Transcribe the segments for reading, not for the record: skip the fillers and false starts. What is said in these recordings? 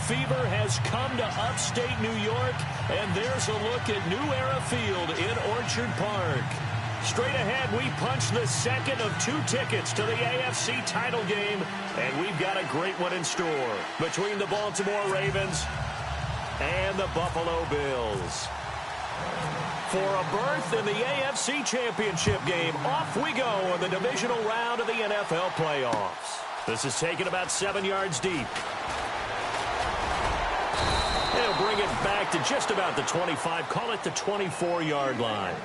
fever has come to upstate New York, and there's a look at New Era Field in Orchard Park. Straight ahead, we punch the second of 2 tickets to the AFC title game, and we've got a great one in store between the Baltimore Ravens and the Buffalo Bills. For a berth in the AFC Championship game, off we go in the divisional round of the NFL playoffs. This is taken about 7 yards deep. They'll bring it back to just about the 25, call it the 24-yard line.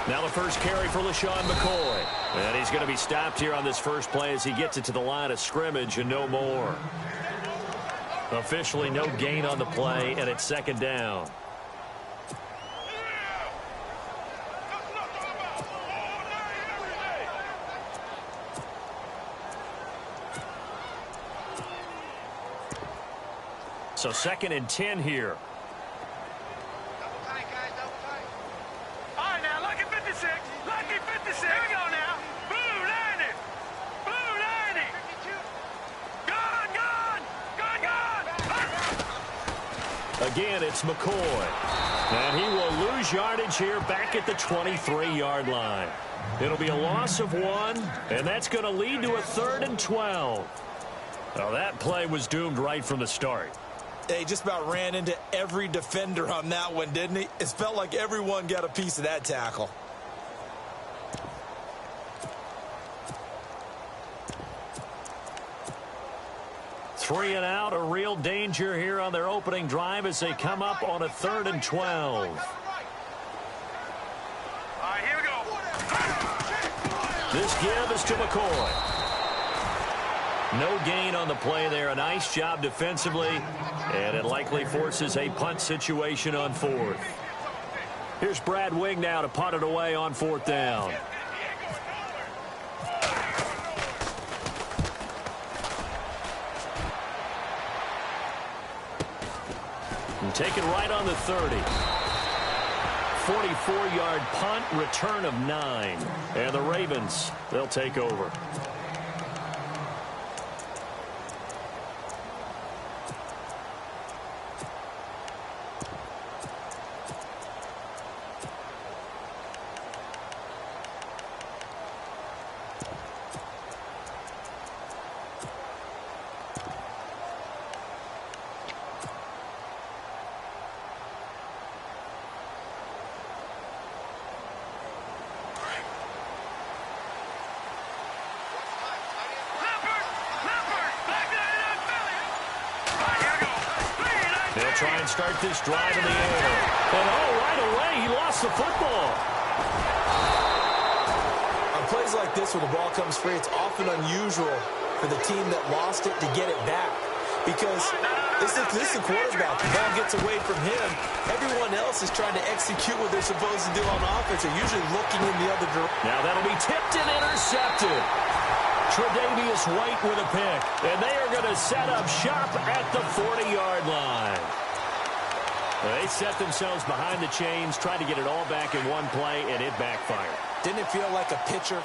Now the first carry for LaShawn McCoy. And he's going to be stopped here on this first play as he gets it to the line of scrimmage and no more. Officially no gain on the play, and it's second down. So 2nd and 10 here. Again, it's McCoy. And he will lose yardage here back at the 23-yard line. It'll be a loss of 1, and that's going to lead to a 3rd and 12. Well, that play was doomed right from the start. He just about ran into every defender on that one, didn't he? It felt like everyone got a piece of that tackle. Three and out, a real danger here on their opening drive as they come up on a 3rd and 12. All right, here we go. This give is to McCoy. No gain on the play there. A nice job defensively, and it likely forces a punt situation on 4th. Here's Brad Wing now to punt it away on 4th down. And take it right on the 30. 44-yard punt, return of 9. And the Ravens, they'll take over. They'll try and start this drive in the air. And right away, he lost the football. On plays like this where the ball comes free, it's often unusual for the team that lost it to get it back. Because this is the quarterback. The ball gets away from him. Everyone else is trying to execute what they're supposed to do on offense. They're usually looking in the other direction. Now that'll be tipped and intercepted. Tre'Davious White with a pick. And they are going to set up shop at the 40-yard line. They set themselves behind the chains, tried to get it all back in one play, and it backfired. Didn't it feel like a pitcher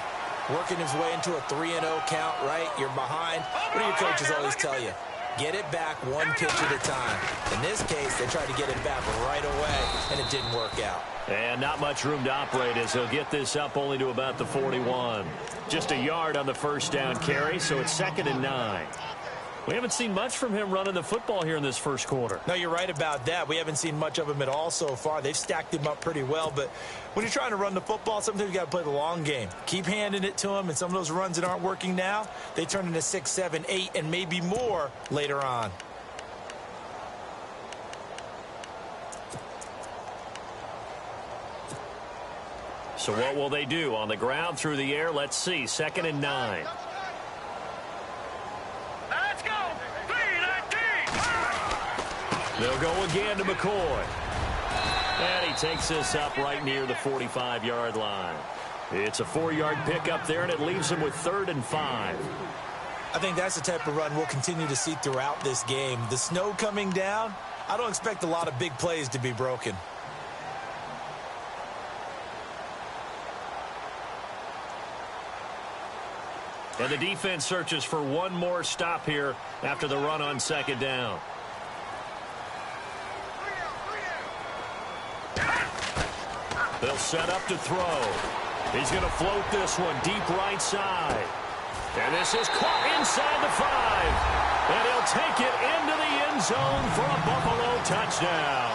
working his way into a 3-0 count, right? You're behind. What do your coaches always tell you? Get it back one pitch at a time. In this case, they tried to get it back right away, and it didn't work out. And not much room to operate as he'll get this up only to about the 41. Just a yard on the first down carry, so it's 2nd and 9. We haven't seen much from him running the football here in this first quarter. No, you're right about that. We haven't seen much of him at all so far. They've stacked him up pretty well, but when you're trying to run the football, sometimes you got to play the long game. Keep handing it to him, and some of those runs that aren't working now, they turn into 6, 7, 8, and maybe more later on. So what will they do? On the ground, through the air, let's see. 2nd and 9. Let's go. 3-19. They'll go again to McCoy. And he takes this up right near the 45-yard line. It's a 4-yard pickup there, and it leaves him with 3rd and 5. I think that's the type of run we'll continue to see throughout this game. The snow coming down, I don't expect a lot of big plays to be broken. And the defense searches for one more stop here after the run on 2nd down. They'll set up to throw. He's going to float this one deep right side. And this is caught inside the 5. And he'll take it into the end zone for a Buffalo touchdown.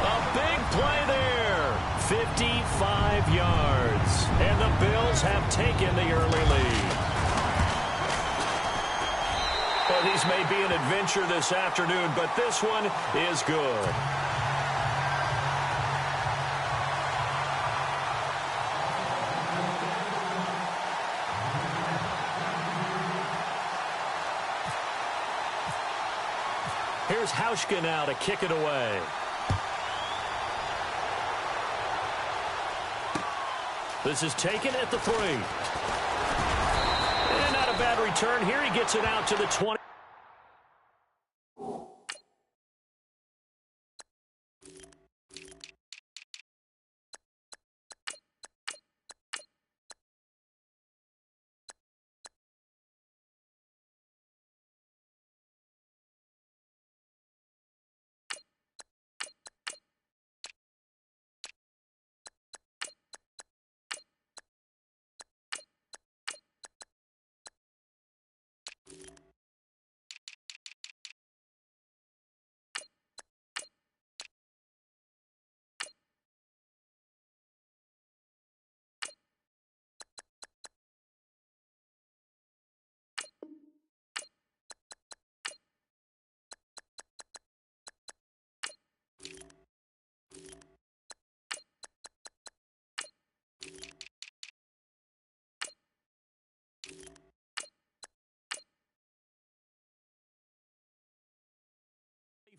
A big play there. 55 yards. And the Bills have taken the early lead. Well, these may be an adventure this afternoon, but this one is good. Here's Hauschka now to kick it away. This is taken at the 3. And not a bad return here. He gets it out to the 20.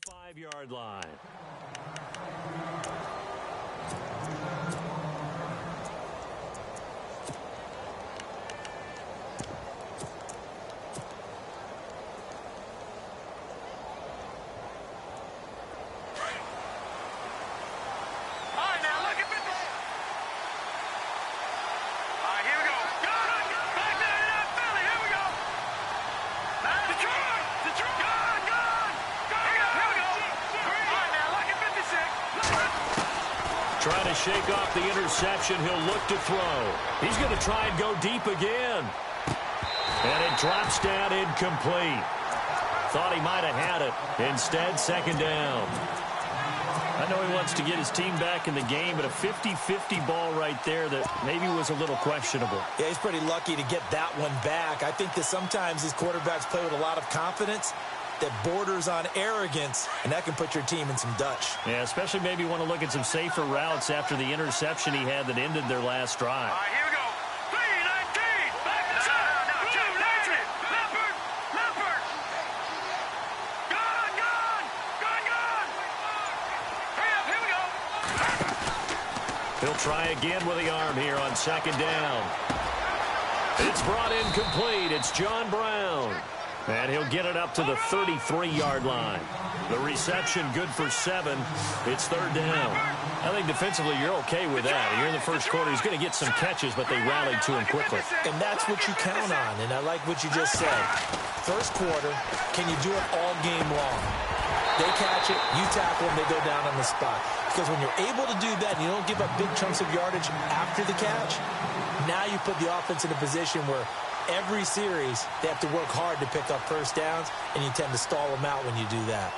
Five-yard line. Trying to shake off the interception. He'll look to throw. He's going to try and go deep again. And it drops down incomplete. Thought he might have had it. Instead, 2nd down. I know he wants to get his team back in the game, but a 50-50 ball right there that maybe was a little questionable. Yeah, he's pretty lucky to get that one back. I think that sometimes these quarterbacks play with a lot of confidence that borders on arrogance, and that can put your team in some Dutch. Yeah, especially maybe want to look at some safer routes after the interception he had that ended their last drive. All right, here we go. 3-19. Back to Blue, Leopard. Leopard. Gone. Hurry up, here we go. He'll try again with the arm here on 2nd down. It's brought in complete. It's John Brown. And he'll get it up to the 33-yard line. The reception good for 7. It's 3rd down. I think defensively you're okay with that. Here in the first quarter, he's going to get some catches, but they rallied to him quickly. And that's what you count on, and I like what you just said. First quarter, can you do it all game long? They catch it, you tackle them, they go down on the spot. Because when you're able to do that and you don't give up big chunks of yardage after the catch, now you put the offense in a position where every series, they have to work hard to pick up first downs, and you tend to stall them out when you do that.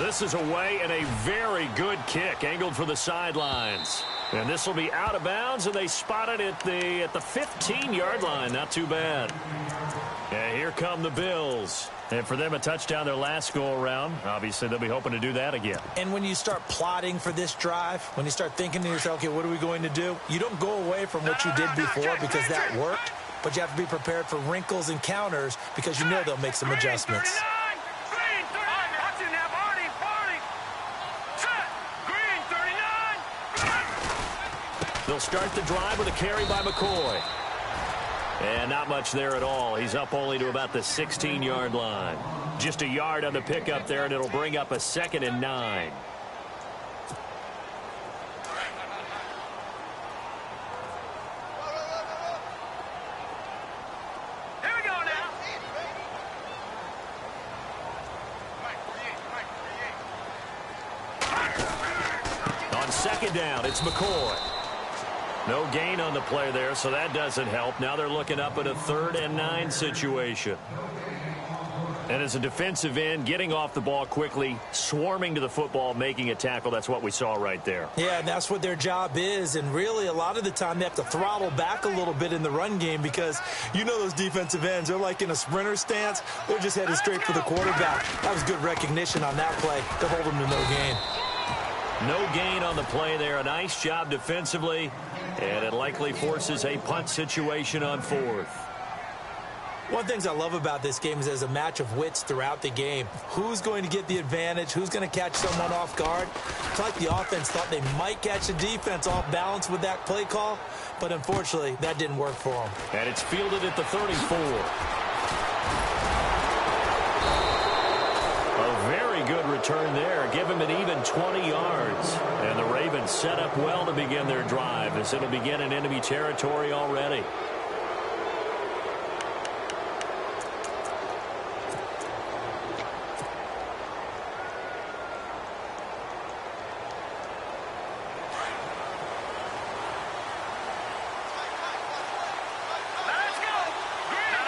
This is away and a very good kick, angled for the sidelines. And this will be out of bounds, and they spot it at the 15-yard line. Not too bad. And here come the Bills. And for them, a touchdown their last go-around. Obviously, they'll be hoping to do that again. And when you start plotting for this drive, when you start thinking to yourself, okay, what are we going to do? You don't go away from what you did before because that worked. but you have to be prepared for wrinkles and counters because you know they'll make some adjustments. Green 39. Watch it now, Barney. Set. Green 39. They'll start the drive with a carry by McCoy. And not much there at all. He's up only to about the 16-yard line. Just a yard on the pickup there, and it'll bring up a 2nd and 9. Here we go now. On 2nd down, it's McCoy. No gain on the play there, so that doesn't help. Now they're looking up at a 3rd and 9 situation. And as a defensive end, getting off the ball quickly, swarming to the football, making a tackle, that's what we saw right there. Yeah, and that's what their job is. And really, a lot of the time, they have to throttle back a little bit in the run game because you know those defensive ends, they're like in a sprinter stance. They're just headed straight for the quarterback. That was good recognition on that play to hold them to no gain. No gain on the play there. A nice job defensively, and it likely forces a punt situation on 4th. One of the things I love about this game is there's a match of wits throughout the game. Who's going to get the advantage? Who's going to catch someone off guard? It's like the offense thought they might catch the defense off balance with that play call, but unfortunately, that didn't work for them. And it's fielded at the 34. A very good return there. Give him an even 20 yards. And the Ravens set up well to begin their drive as it'll begin in enemy territory already. Let's go. Green. No.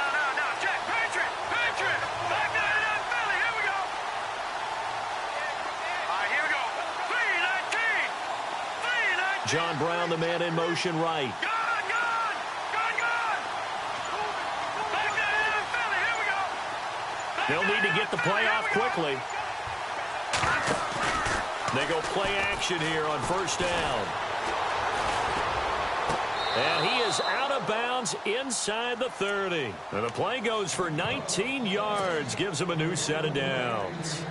Check. Patriot. Back down in Philly. Here we go. All right, here we go. 3-19. John Brown, the man in motion right. Gone. Back down in Philly. Here we go. They'll need to get the play off quickly. They go play action here on 1st down. And he is out of bounds inside the 30. And the play goes for 19 yards. Gives him a new set of downs.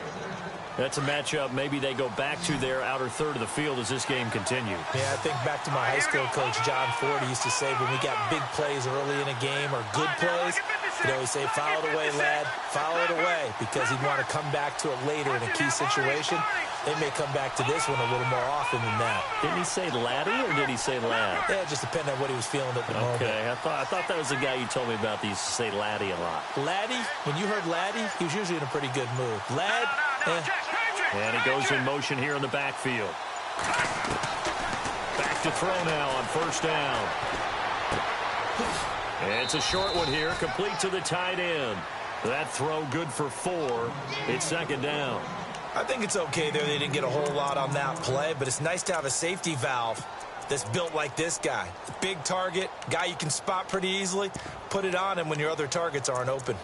That's a matchup maybe they go back to their outer third of the field as this game continues. Yeah, I think back to my high school coach, John Ford, used to say when we got big plays early in a game or good plays, he'd always say, foul it away, lad, foul it away, because he'd want to come back to it later in a key situation. They may come back to this one a little more often than that. Didn't he say laddie or did he say lad? Yeah, it just depended on what he was feeling at the moment. Okay, I thought that was the guy you told me about. He used to say laddie a lot. Laddie, when you heard laddie, he was usually in a pretty good mood. Lad, And he goes in motion here in the backfield. Back to throw now on 1st down. And it's a short one here, complete to the tight end. That throw good for 4. It's 2nd down. I think it's okay there. They didn't get a whole lot on that play, but it's nice to have a safety valve that's built like this guy. Big target, guy you can spot pretty easily. Put it on him when your other targets aren't open.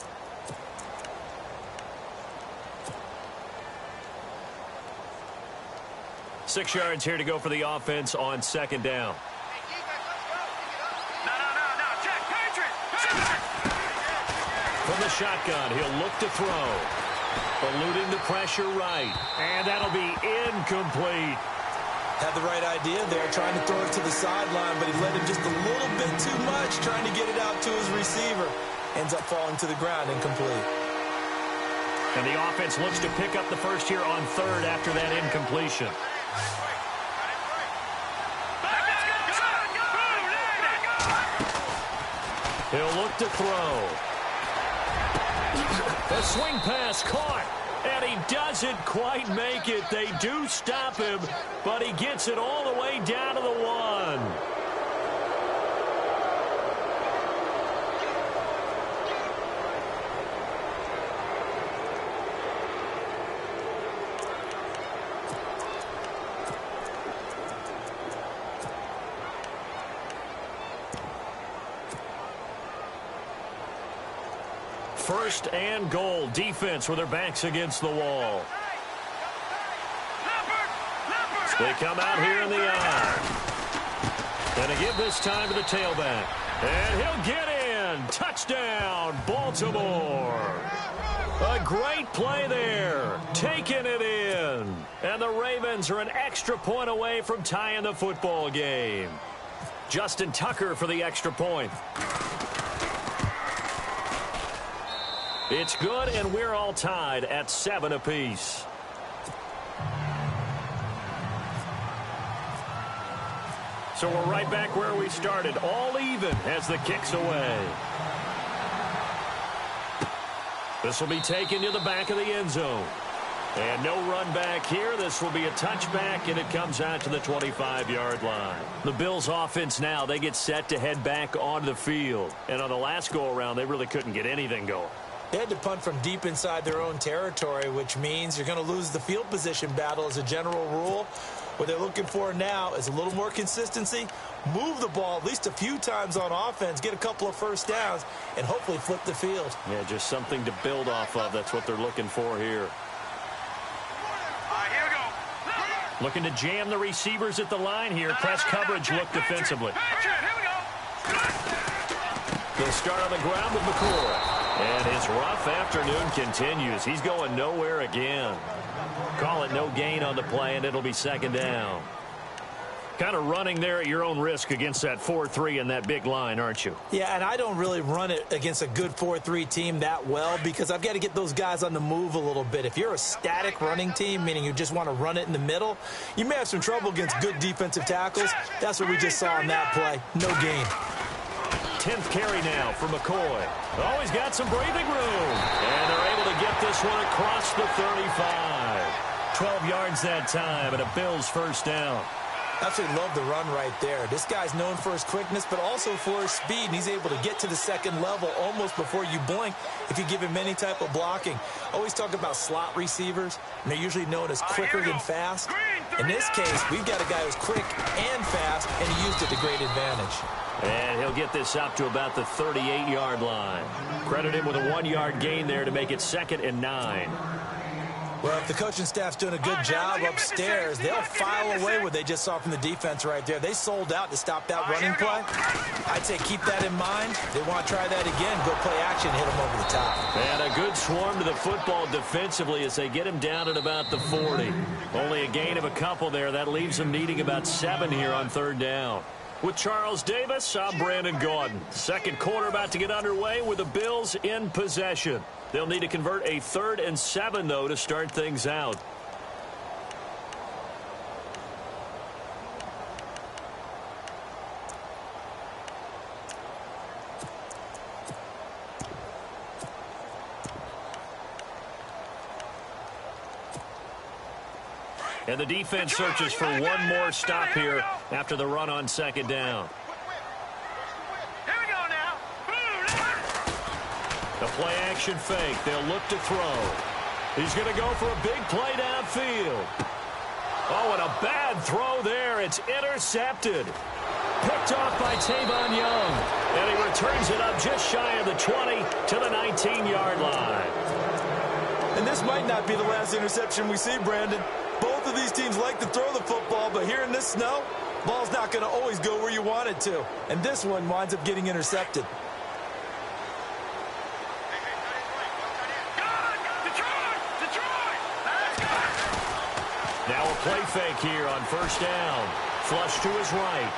Six yards here to go for the offense on 2nd down. No. Check. Patriot. From the shotgun, he'll look to throw. Eluding the pressure right. And that'll be incomplete. Had the right idea there, trying to throw it to the sideline, but he led him just a little bit too much, trying to get it out to his receiver. Ends up falling to the ground, incomplete. And the offense looks to pick up the first here on 3rd after that incompletion. He'll look to throw. The swing pass caught, and he doesn't quite make it. They do stop him, but he gets it all the way down to the 1. First and goal. Defense with their backs against the wall. They come out here in the eye. And they give this time to the tailback. And he'll get in. again. Touchdown, Baltimore. A great play there. Taking it in. And the Ravens are an extra point away from tying the football game. Justin Tucker for the extra point. It's good, and we're all tied at 7 apiece. So we're right back where we started, all even as the kick's away. This will be taken to the back of the end zone. And no run back here. This will be a touchback, and it comes out to the 25-yard line. The Bills' offense now, they get set to head back onto the field. And on the last go-around, they really couldn't get anything going. They had to punt from deep inside their own territory, which means you're going to lose the field position battle as a general rule. What they're looking for now is a little more consistency, move the ball at least a few times on offense, get a couple of first downs, and hopefully flip the field. Yeah, just something to build off of. That's what they're looking for here. Here we go. Looking to jam the receivers at the line here. Press coverage look defensively. Here we go. They'll start on the ground with McCoy. And his rough afternoon continues. He's going nowhere again. Call it no gain on the play, and it'll be second down. Kind of running there at your own risk against that 4-3 and that big line, aren't you? Yeah, and I don't really run it against a good 4-3 team that well because I've got to get those guys on the move a little bit. If you're a static running team, meaning you just want to run it in the middle, you may have some trouble against good defensive tackles. That's what we just saw in that play. No gain. 10th carry now for McCoy. Oh, he's got some breathing room. And they're able to get this one across the 35. 12 yards that time and a Bills first down. Absolutely love the run right there. This guy's known for his quickness, but also for his speed, and he's able to get to the second level almost before you blink if you give him any type of blocking. Always talk about slot receivers, and they're usually known as quicker than fast. In this case, we've got a guy who's quick and fast, and he used it to great advantage. And he'll get this up to about the 38-yard line. Credit him with a 1-yard gain there to make it 2nd and 9. Well, if the coaching staff's doing a good job upstairs, they'll file away what they just saw from the defense right there. They sold out to stop that running play. I'd say keep that in mind. They want to try that again, go play action, hit them over the top. And a good swarm to the football defensively as they get him down at about the 40. Only a gain of a couple there. That leaves them needing about 7 here on 3rd down. With Charles Davis, I'm Brandon Gaudin. Second quarter about to get underway with the Bills in possession. They'll need to convert a 3rd and 7, though, to start things out. And the defense searches for one more stop here after the run on 2nd down. Here we go now. The play action fake. They'll look to throw. He's going to go for a big play downfield. Oh, and a bad throw there. It's intercepted. Picked off by Tavon Young. And he returns it up just shy of the 20 to the 19-yard line. And this might not be the last interception we see, Brandon. Both of these teams like to throw the football, but here in this snow, ball's not going to always go where you want it to. And this one winds up getting intercepted. Now a play fake here on 1st down. Flush to his right.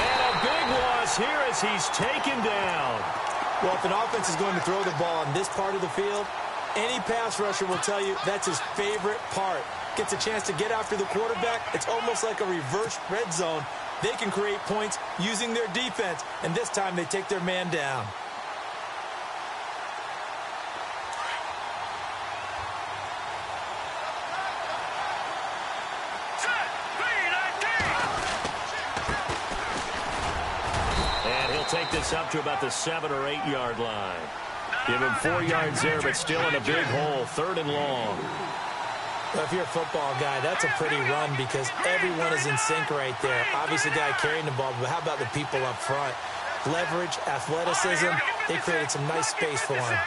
And a big loss here as he's taken down. Well, if an offense is going to throw the ball on this part of the field, any pass rusher will tell you that's his favorite part. Gets a chance to get after the quarterback. It's almost like a reverse red zone. They can create points using their defense, and this time they take their man down. And he'll take this up to about the 7 or 8 yard line. Give him 4 yards there, but still in a big hole. 3rd and long. Well, if you're a football guy, that's a pretty run because everyone is in sync right there. Obviously, the guy carrying the ball, but how about the people up front? Leverage, athleticism, they created some nice space for him.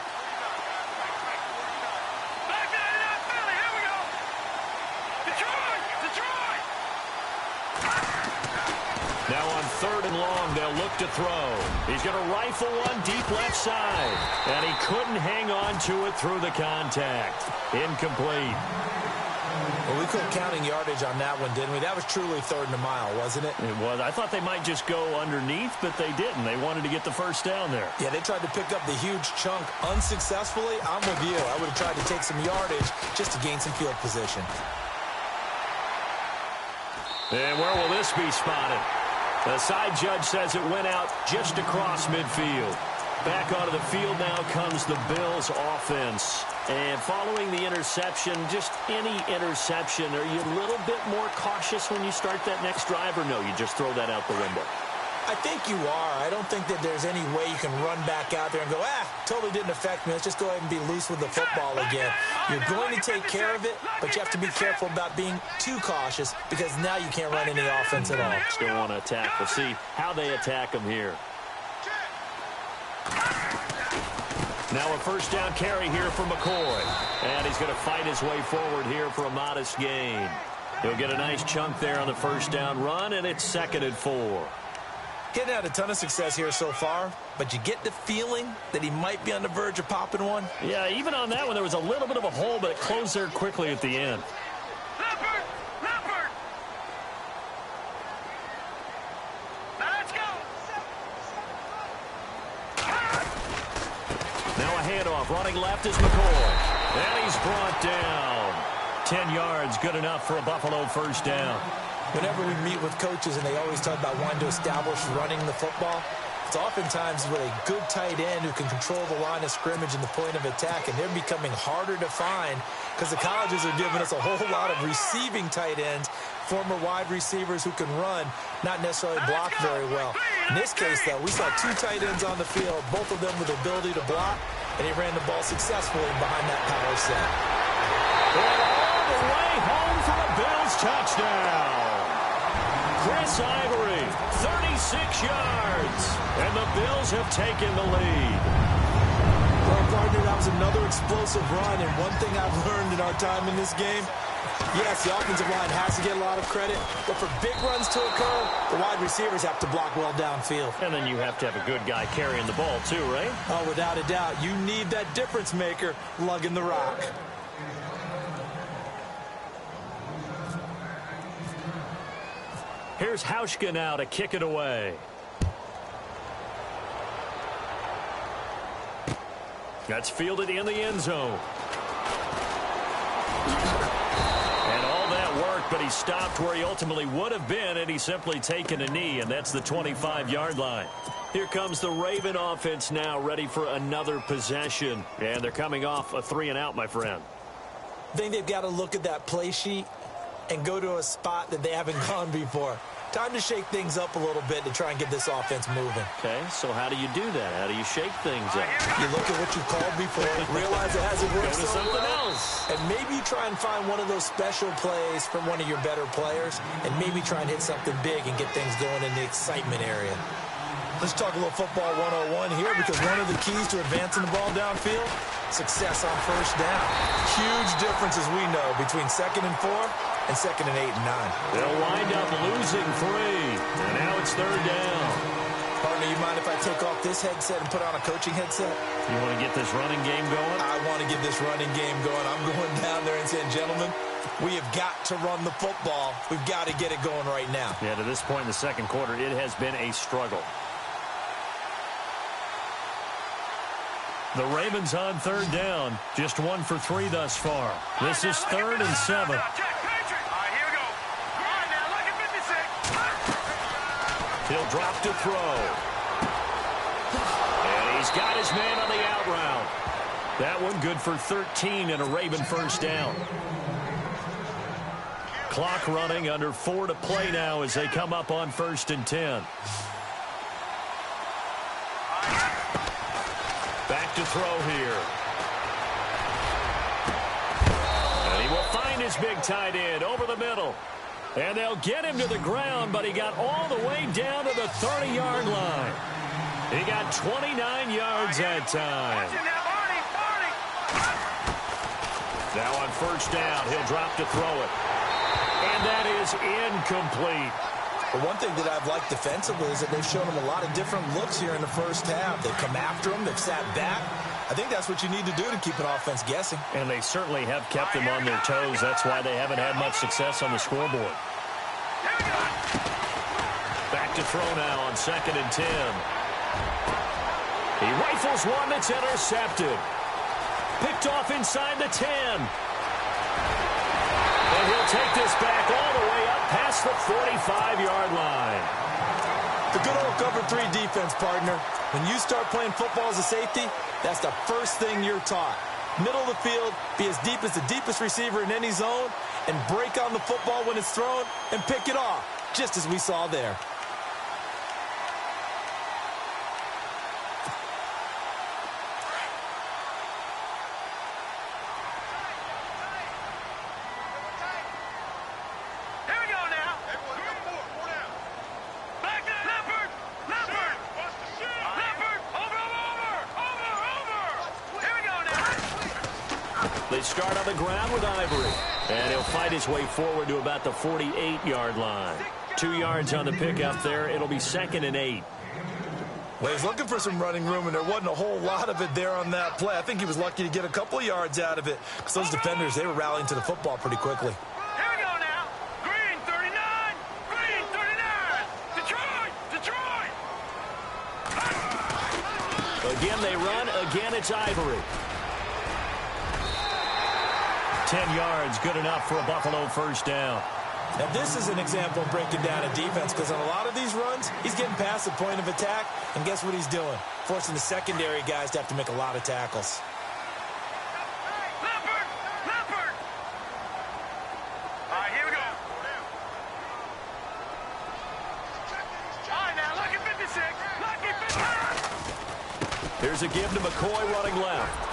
Now on 3rd and long, they'll look look to throw. He's going to rifle one deep left side. And he couldn't hang on to it through the contact. Incomplete. Well, we quit counting yardage on that one, didn't we? That was truly 3rd and a mile, wasn't it? It was. I thought they might just go underneath, but they didn't. They wanted to get the first down there. Yeah, they tried to pick up the huge chunk unsuccessfully. I'm with you. I would have tried to take some yardage just to gain some field position. And where will this be spotted? The side judge says it went out just across midfield. Back onto the field now comes the Bills offense. And following the interception, just any interception, are you a little bit more cautious when you start that next drive, or no, you just throw that out the window? I think you are. I don't think that there's any way you can run back out there and go, totally didn't affect me. Let's just go ahead and be loose with the football again. You're going to take care of it, but you have to be careful about being too cautious because now you can't run any offense at all. Still want to attack. We'll see how they attack them here. Now a first down carry here for McCoy. And he's going to fight his way forward here for a modest gain. He'll get a nice chunk there on the first down run, and it's 2nd and 4. Getting had a ton of success here so far, but you get the feeling that he might be on the verge of popping one. Yeah, even on that one, there was a little bit of a hole, but it closed there quickly at the end. Leopard! Leopard! Now let's go! Now a handoff. Running left is McCoy. And he's brought down. 10 yards, good enough for a Buffalo first down. Whenever we meet with coaches and they always talk about wanting to establish running the football, it's oftentimes with a good tight end who can control the line of scrimmage and the point of attack, and they're becoming harder to find because the colleges are giving us a whole lot of receiving tight ends, former wide receivers who can run, not necessarily block very well. In this case, though, we saw 2 tight ends on the field, both of them with the ability to block, and he ran the ball successfully behind that power set. And all the way home for a Bills touchdown. Chris Ivory, 36 yards, and the Bills have taken the lead. Well, partner, that was another explosive run, and one thing I've learned in our time in this game, yes, the offensive line has to get a lot of credit, but for big runs to occur, the wide receivers have to block well downfield. And then you have to have a good guy carrying the ball too, right? Oh, without a doubt. You need that difference maker lugging the rock. Here's Hauschka now to kick it away. That's fielded in the end zone. And all that work, but he stopped where he ultimately would have been, and he's simply taken a knee, and that's the 25-yard line. Here comes the Raven offense now, ready for another possession. And they're coming off a 3-and-out, my friend. I think they've got to look at that play sheet and go to a spot that they haven't gone before. Time to shake things up a little bit to try and get this offense moving. Okay, so how do you do that? How do you shake things up? You look at what you called before, realize it hasn't worked Go to so something well, else. and maybe try and find one of those special plays from one of your better players, and maybe try and hit something big and get things going in the excitement area. Let's talk a little football 101 here, because one of the keys to advancing the ball downfield, success on first down. Huge difference, as we know, between 2nd and 4 and 2nd and 8 and 9. They'll wind up losing 3, and now it's 3rd down. Partner, you mind if I take off this headset and put on a coaching headset? You want to get this running game going? I want to get this running game going. I'm going down there and saying, gentlemen, we have got to run the football. We've got to get it going right now. Yeah, to this point in the second quarter, it has been a struggle. The Ravens on 3rd down. Just 1 for 3 thus far. This is 3rd and 7. All right, here we go. Come on now, look at 56. He'll drop to throw. And he's got his man on the out route. That one good for 13 and a Raven first down. Clock running, under 4 to play now as they come up on 1st and 10. Back to throw here. And he will find his big tight end over the middle. And they'll get him to the ground, but he got all the way down to the 30-yard line. He got 29 yards that time. Now on first down, he'll drop to throw it. And that is incomplete. But one thing that I've liked defensively is that they've shown him a lot of different looks here in the first half. They've come after him. They've sat back. I think that's what you need to do to keep an offense guessing. And they certainly have kept them on their toes. That's why they haven't had much success on the scoreboard. Back to throw now on 2nd and 10. He rifles one that's intercepted. Picked off inside the 10. And he'll take this back all the way up past the 45-yard line. The good old cover 3 defense, partner. When you start playing football as a safety, that's the first thing you're taught. Middle of the field, be as deep as the deepest receiver in any zone, and break on the football when it's thrown and pick it off, just as we saw there. They start on the ground with Ivory. And he'll fight his way forward to about the 48-yard line. 2 yards on the pickup there. It'll be 2nd and 8. Well, he's looking for some running room, and there wasn't a whole lot of it there on that play. I think he was lucky to get a couple yards out of it because those defenders, they were rallying to the football pretty quickly. Here we go now. Green 39. Green 39. Detroit. Detroit. Again, they run. Again, it's Ivory. 10 yards, good enough for a Buffalo first down. Now, this is an example of breaking down a defense because on a lot of these runs, he's getting past the point of attack, and guess what he's doing? Forcing the secondary guys to have to make a lot of tackles. Leopard. Leopard. All right, here we go. All right, now, lucky 56. Lucky 56. Here's a give to McCoy running left.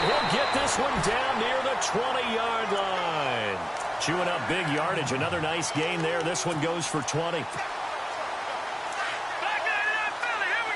He'll get this one down near the 20-yard line. Chewing up big yardage. Another nice gain there. This one goes for 20. Back 99 Philly. Here we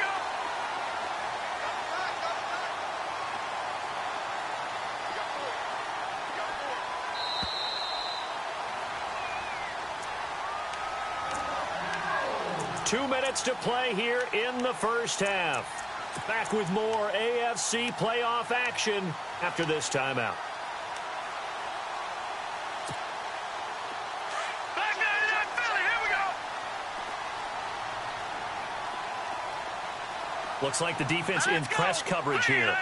go. Two minutes to play here in the first half. Back with more AFC playoff action after this timeout. Back 99 Philly. Here we go. Looks like the defense in press coverage here. 3-19.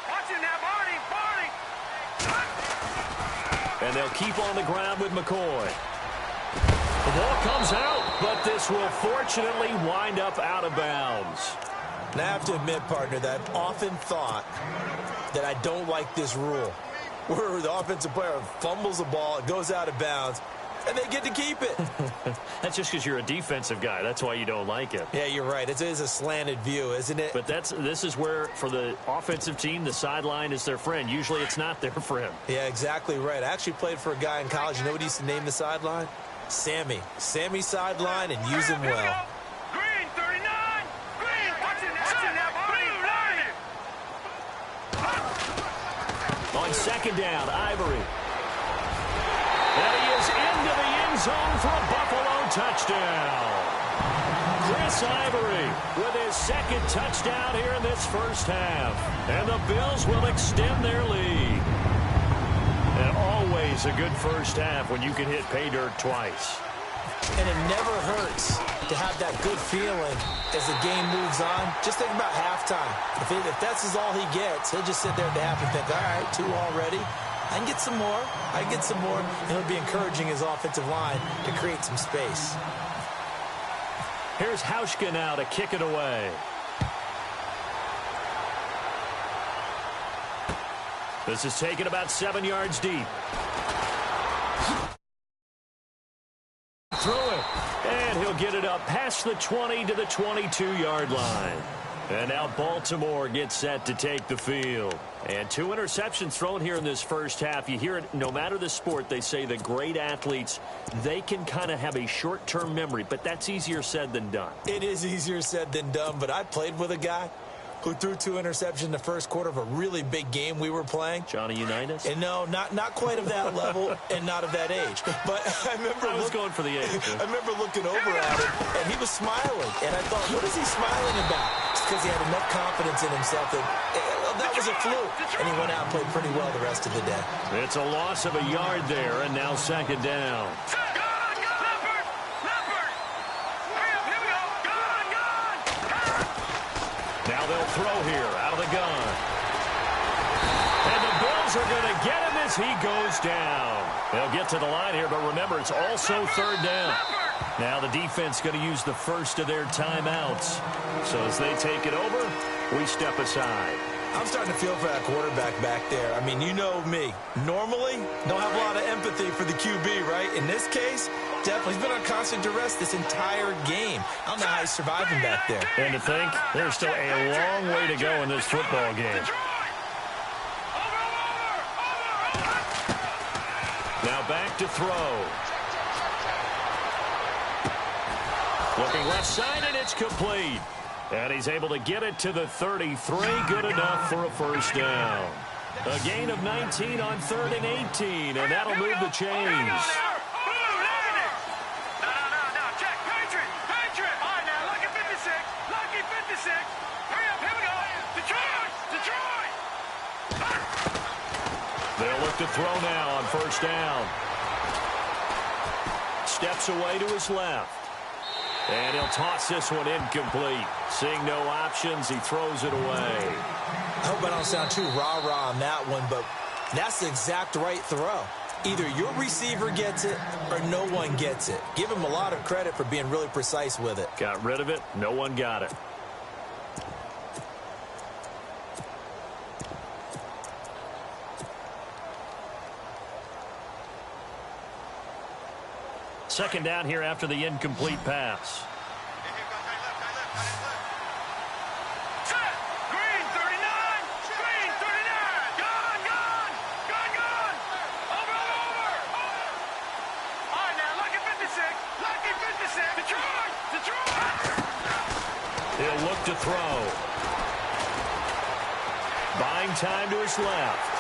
Watch it now, Barney. And they'll keep on the ground with McCoy. The ball comes out, but this will fortunately wind up out of bounds. And I have to admit, partner, that I've often thought that I don't like this rule, where the offensive player fumbles the ball, it goes out of bounds, and they get to keep it. That's just because you're a defensive guy. That's why you don't like it. Yeah, you're right. It is a slanted view, isn't it? But this is where, for the offensive team, the sideline is their friend. Usually it's not their friend. Yeah, exactly right. I actually played for a guy in college. You know what he used to name the sideline? Sammy. Sammy sideline, and use him well. Green 39. Green. Watch it now, Barney. On 2nd down, Ivory. And he is into the end zone for a Buffalo touchdown. Chris Ivory with his 2nd touchdown here in this first half. And the Bills will extend their lead. And always a good first half when you can hit pay dirt twice. And it never hurts to have that good feeling as the game moves on. Just think about halftime. If that's all he gets, he'll just sit there at the half and think, all right, 2 already. I can get some more. I can get some more. And he'll be encouraging his offensive line to create some space. Here's Hauschka now to kick it away. This is taken about 7 yards deep. Throw it. And he'll get it up past the 20 to the 22-yard line. And now Baltimore gets set to take the field. And 2 interceptions thrown here in this first half. You hear it, no matter the sport, they say the great athletes, they can kind of have a short-term memory, but that's easier said than done. It is easier said than done, but I played with a guy who threw 2 interceptions in the first quarter of a really big game we were playing. Johnny Unitas? And no, not quite of that level and not of that age. But I was going for the age. I remember looking over at him, and he was smiling. And I thought, what is he smiling about? It's because he had enough confidence in himself that was a fluke. And he went out and played pretty well the rest of the day. It's a loss of a yard there, and now second down. Now they'll throw here out of the gun. And the Bills are going to get him as he goes down. They'll get to the line here, but remember, it's also third down. Now the defense going to use the first of their timeouts. So as they take it over, we step aside. I'm starting to feel for that quarterback back there. I mean, you know me. Normally, don't have a lot of empathy for the QB, right? In this case, definitely. He's been on constant duress this entire game. I don't know how he's surviving back there. And to think, there's still a long way to go in this football game. Now back to throw. Looking left side, and it's complete. And he's able to get it to the 33. Good enough for a first down. A gain of 19 on 3rd and 18, and that'll move the chains. They'll look to throw now on first down. Steps away to his left. And he'll toss this one incomplete. Seeing no options, he throws it away. I hope I don't sound too rah-rah on that one, but that's the exact right throw. Either your receiver gets it or no one gets it. Give him a lot of credit for being really precise with it. Got rid of it. No one got it. Second down here after the incomplete pass. Green 39! Green 39! Gone! Over! All right, now, lucky 56! Lucky 56! Detroit! He'll look to throw. Buying time to his left.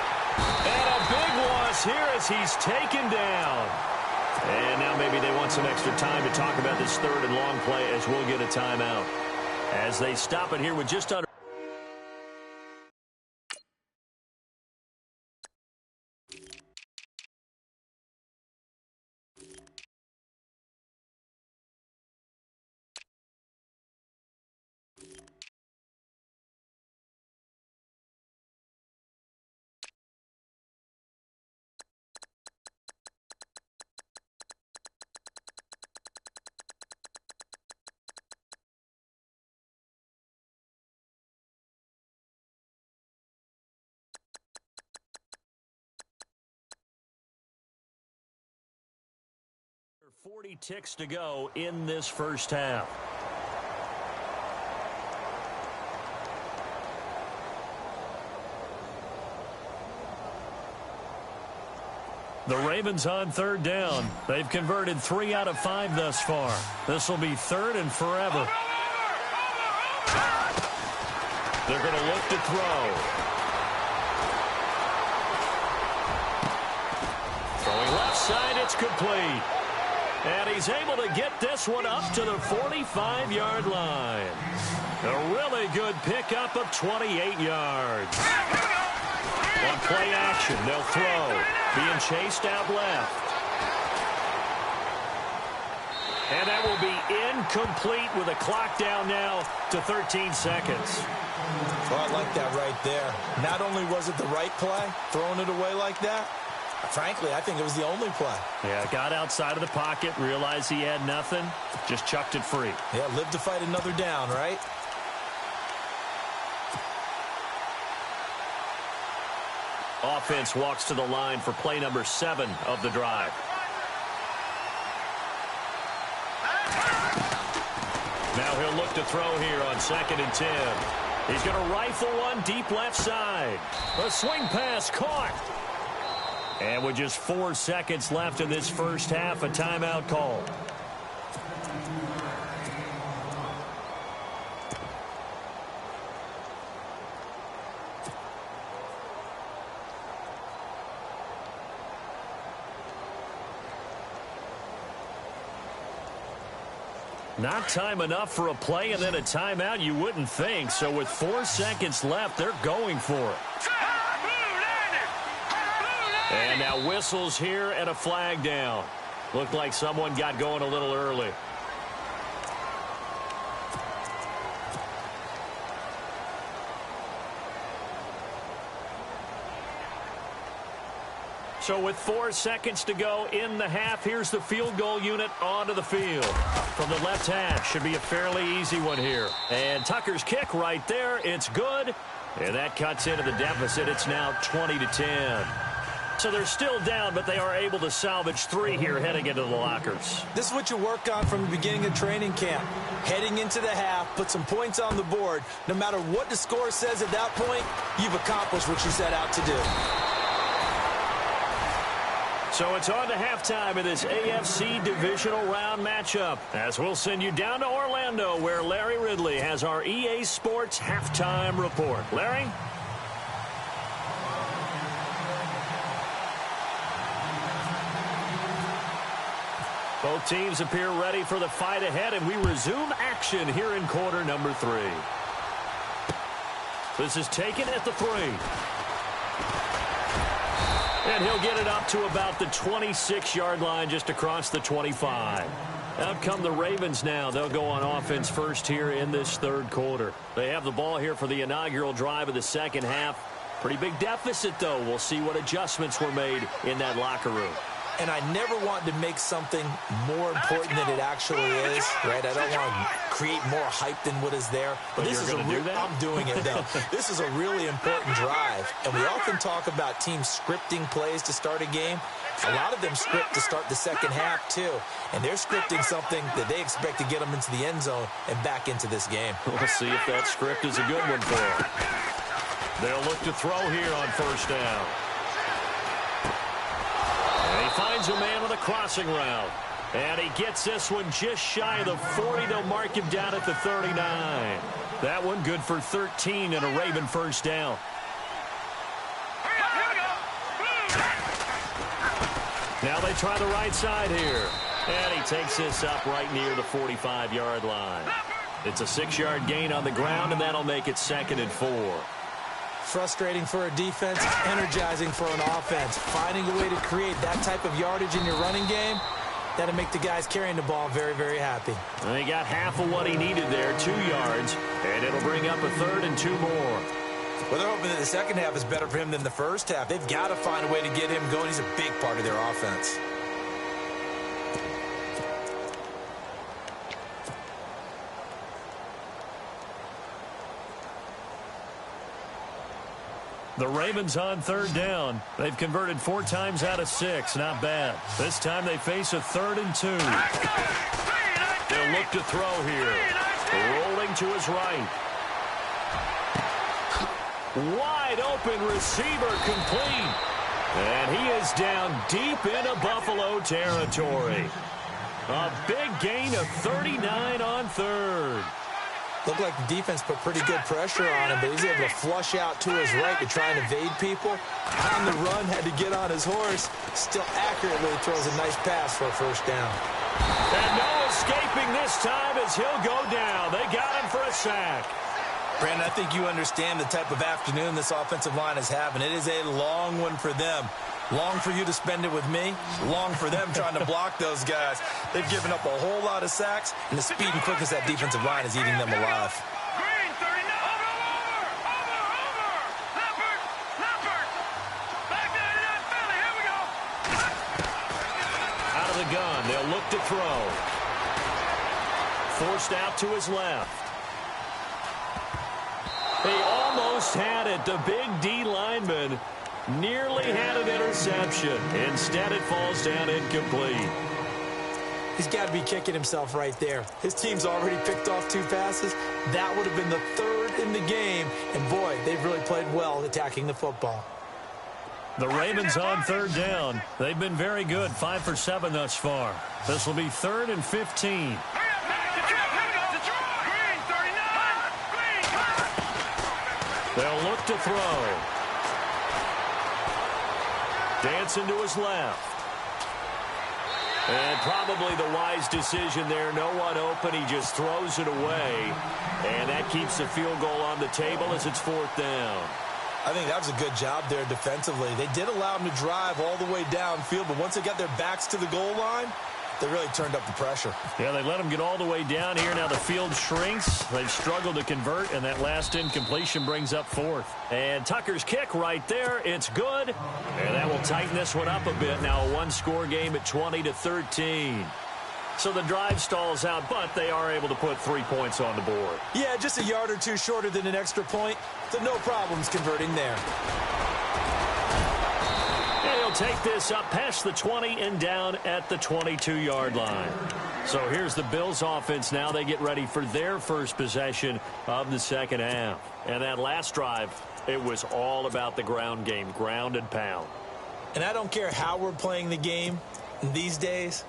And a big loss here as he's taken down. And now maybe they want some extra time to talk about this third and long play as we'll get a timeout. As they stop it here with just under. There are 40 ticks to go in this first half. The Ravens on third down. They've converted 3 out of 5 thus far. This will be third and forever. They're going to look to throw. Throwing left side, it's complete. And he's able to get this one up to the 45-yard line. A really good pickup of 28 yards. On play action, they'll throw. Being chased out left. And that will be incomplete with a clock down now to 13 seconds. Oh, I like that right there. Not only was it the right play, throwing it away like that, frankly, I think it was the only play. Yeah, got outside of the pocket, realized he had nothing, just chucked it free. Yeah, live to fight another down, right? Offense walks to the line for play number 7 of the drive. Now he'll look to throw here on 2nd and 10. He's going to rifle one deep left side. A swing pass caught. And with just 4 seconds left in this first half, a timeout call. Not time enough for a play and then a timeout, you wouldn't think. So with 4 seconds left, they're going for it. And now whistles here and a flag down. Looked like someone got going a little early. So with 4 seconds to go in the half, here's the field goal unit onto the field. From the left hash, should be a fairly easy one here. And Tucker's kick right there, it's good. And that cuts into the deficit. It's now 20-10. So they're still down, but they are able to salvage 3 here heading into the lockers. This is what you work on from the beginning of training camp. Heading into the half, put some points on the board. No matter what the score says at that point, you've accomplished what you set out to do. So it's on to halftime of this AFC divisional round matchup, as we'll send you down to Orlando, where Larry Ridley has our EA Sports halftime report. Larry? Both teams appear ready for the fight ahead, and we resume action here in quarter number 3. This is taken at the 3. And he'll get it up to about the 26-yard line, just across the 25. Out come the Ravens now. They'll go on offense first here in this third quarter. They have the ball here for the inaugural drive of the second half. Pretty big deficit, though. We'll see what adjustments were made in that locker room. And I never want to make something more important than it actually is, right? I don't want to create more hype than what is there. But this is I'm doing it, though. This is a really important drive. And we often talk about teams scripting plays to start a game. A lot of them script to start the second half, too. And they're scripting something that they expect to get them into the end zone and back into this game. We'll see if that script is a good one for them. They'll look to throw here on first down. Finds a man with a crossing route. And he gets this one just shy of the 40. They'll mark him down at the 39. That one good for 13 and a Raven first down. Now they try the right side here. And he takes this up right near the 45-yard line. It's a 6-yard gain on the ground, and that'll make it 2nd and 4. Frustrating for a defense, energizing for an offense. Finding a way to create that type of yardage in your running game, that'll make the guys carrying the ball very, very happy. And he got half of what he needed there, 2 yards, and it'll bring up a 3rd and 2 more. Well, they're hoping that the second half is better for him than the first half. They've got to find a way to get him going. He's a big part of their offense. The Ravens on 3rd down. They've converted 4 times out of 6. Not bad. This time they face a 3rd and 2. They'll look to throw here. Rolling to his right. Wide open receiver complete. And he is down deep into Buffalo territory. A big gain of 39 on 3rd. Looked like the defense put pretty good pressure on him, but he's able to flush out to his right to try and evade people. On the run, had to get on his horse. Still accurately throws a nice pass for a first down. And no escaping this time as he'll go down. They got him for a sack. Brandon, I think you understand the type of afternoon this offensive line is having. It is a long one for them. Long for you to spend it with me. Long for them trying to block those guys. They've given up a whole lot of sacks, and the speed and quickness of that defensive line is eating them alive. Green, 39. Leopard. Back there to that Philly. Here we go. Out of the gun, they'll look to throw. Forced out to his left. They almost had it. The big D lineman nearly had an interception. Instead, it falls down incomplete. He's got to be kicking himself right there. His team's already picked off 2 passes. That would have been the 3rd in the game. And, boy, they've really played well attacking the football. The Ravens on 3rd down. They've been very good, 5 for 7 thus far. This will be 3rd and 15. They'll look to throw. Dancing to his left. And probably the wise decision there. No one open. He just throws it away. And that keeps the field goal on the table as it's 4th down. I think that was a good job there defensively. They did allow them to drive all the way downfield, but once they got their backs to the goal line, they really turned up the pressure. Yeah, they let them get all the way down here. Now the field shrinks. They've struggled to convert, and that last incompletion brings up 4th. And Tucker's kick right there. It's good. And that will tighten this one up a bit. Now a one-score game at 20-13. So the drive stalls out, but they are able to put 3 points on the board. Yeah, just a yard or two shorter than an extra point, so no problems converting there. And he'll take this up past the 20 and down at the 22-yard line. So here's the Bills offense now. They get ready for their first possession of the second half. And that last drive, it was all about the ground game, ground and pound. And I don't care how we're playing the game these days,